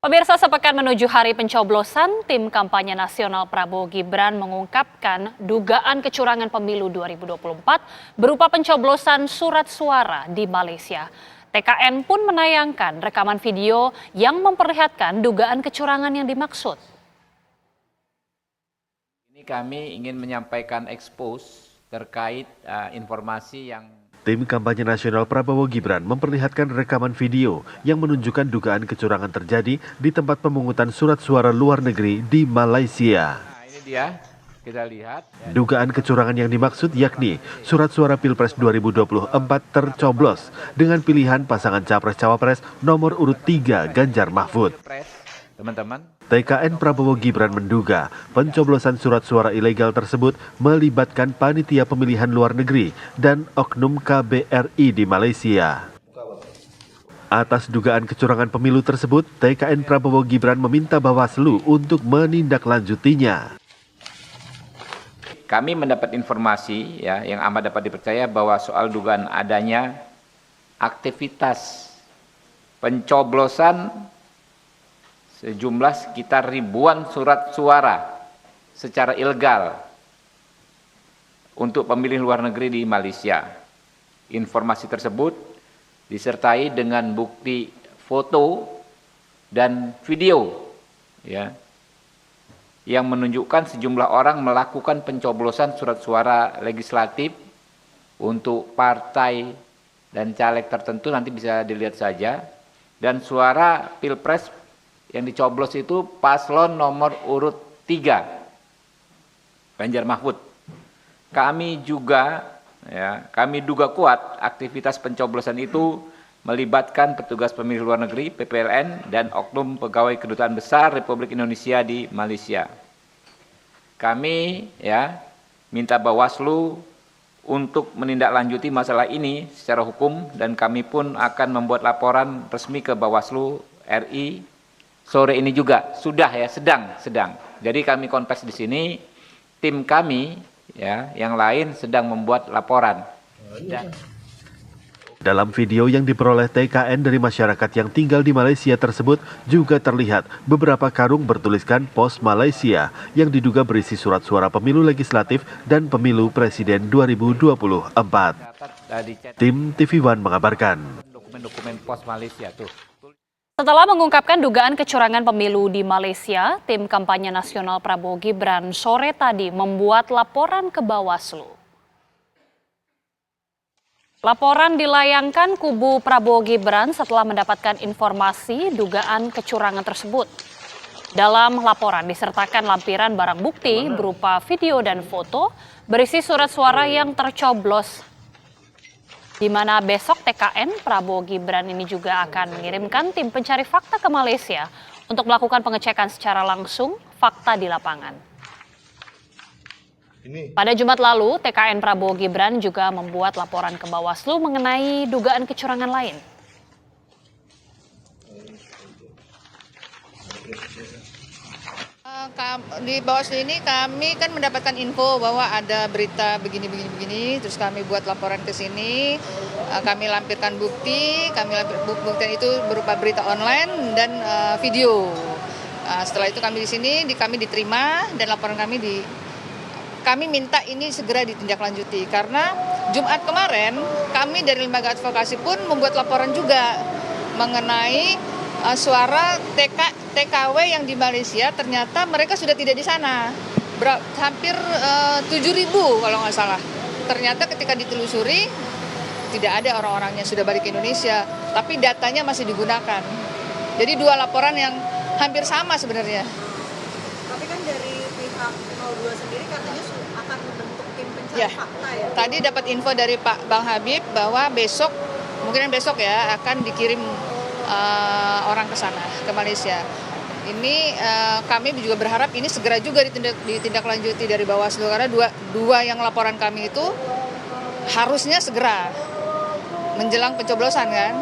Pemirsa, sepekan menuju hari pencoblosan, tim kampanye nasional Prabowo Gibran mengungkapkan dugaan kecurangan pemilu 2024 berupa pencoblosan surat suara di Malaysia. TKN pun menayangkan rekaman video yang memperlihatkan dugaan kecurangan yang dimaksud. Ini kami ingin menyampaikan expose terkait informasi yang Tim kampanye nasional Prabowo Gibran memperlihatkan rekaman video yang menunjukkan dugaan kecurangan terjadi di tempat pemungutan surat suara luar negeri di Malaysia. Nah, ini dia, kita lihat. Dugaan kecurangan yang dimaksud yakni surat suara Pilpres 2024 tercoblos dengan pilihan pasangan Capres-Cawapres nomor urut 3 Ganjar Mahfud. Teman-teman. TKN Prabowo Gibran menduga pencoblosan surat suara ilegal tersebut melibatkan panitia pemilihan luar negeri dan oknum KBRI di Malaysia. Atas dugaan kecurangan pemilu tersebut, TKN Prabowo Gibran meminta Bawaslu untuk menindaklanjutinya. Kami mendapat informasi yang amat dapat dipercaya bahwa soal dugaan adanya aktivitas pencoblosan sejumlah sekitar ribuan surat suara secara ilegal untuk pemilih luar negeri di Malaysia. Informasi tersebut disertai dengan bukti foto dan video yang menunjukkan sejumlah orang melakukan pencoblosan surat suara legislatif untuk partai dan caleg tertentu, nanti bisa dilihat saja, dan suara Pilpres yang dicoblos itu paslon nomor urut 3 Ganjar Mahfud. Kami duga kuat aktivitas pencoblosan itu melibatkan petugas pemilih luar negeri PPLN dan oknum pegawai Kedutaan Besar Republik Indonesia di Malaysia. Kami minta Bawaslu untuk menindaklanjuti masalah ini secara hukum, dan kami pun akan membuat laporan resmi ke Bawaslu RI sore ini juga. Sedang. Jadi kami konfes di sini, tim kami yang lain sedang membuat laporan. Dalam video yang diperoleh TKN dari masyarakat yang tinggal di Malaysia tersebut juga terlihat beberapa karung bertuliskan Pos Malaysia yang diduga berisi surat suara pemilu legislatif dan pemilu presiden 2024. Tim TV One mengabarkan. Dokumen Pos Malaysia tuh. Setelah mengungkapkan dugaan kecurangan pemilu di Malaysia, tim kampanye nasional Prabowo Gibran sore tadi membuat laporan ke Bawaslu. Laporan dilayangkan kubu Prabowo Gibran setelah mendapatkan informasi dugaan kecurangan tersebut. Dalam laporan disertakan lampiran barang bukti berupa video dan foto berisi surat suara yang tercoblos, di mana besok TKN Prabowo Gibran ini juga akan mengirimkan tim pencari fakta ke Malaysia untuk melakukan pengecekan secara langsung fakta di lapangan. Pada Jumat lalu, TKN Prabowo Gibran juga membuat laporan ke Bawaslu mengenai dugaan kecurangan lain. Di Bawaslu ini kami kan mendapatkan info bahwa ada berita begini, terus kami buat laporan ke sini, kami lampirkan bukti itu berupa berita online dan video. Setelah itu kami di sini, kami diterima dan laporan kami minta ini segera ditindaklanjuti, karena Jumat kemarin kami dari lembaga advokasi pun membuat laporan juga mengenai suara TKW yang di Malaysia. Ternyata mereka sudah tidak di sana, hampir 7.000 kalau nggak salah. Ternyata ketika ditelusuri tidak ada orang-orangnya sudah balik ke Indonesia, tapi datanya masih digunakan. Jadi dua laporan yang hampir sama sebenarnya. Tapi kan dari pihak 02 sendiri katanya akan membentuk tim pencari fakta ya. Tadi dapat info dari Pak Bang Habib bahwa mungkin besok akan dikirim orang ke sana, ke Malaysia. Ini kami juga berharap ini segera juga ditindaklanjuti dari Bawaslu, karena dua yang laporan kami itu harusnya segera menjelang pencoblosan kan.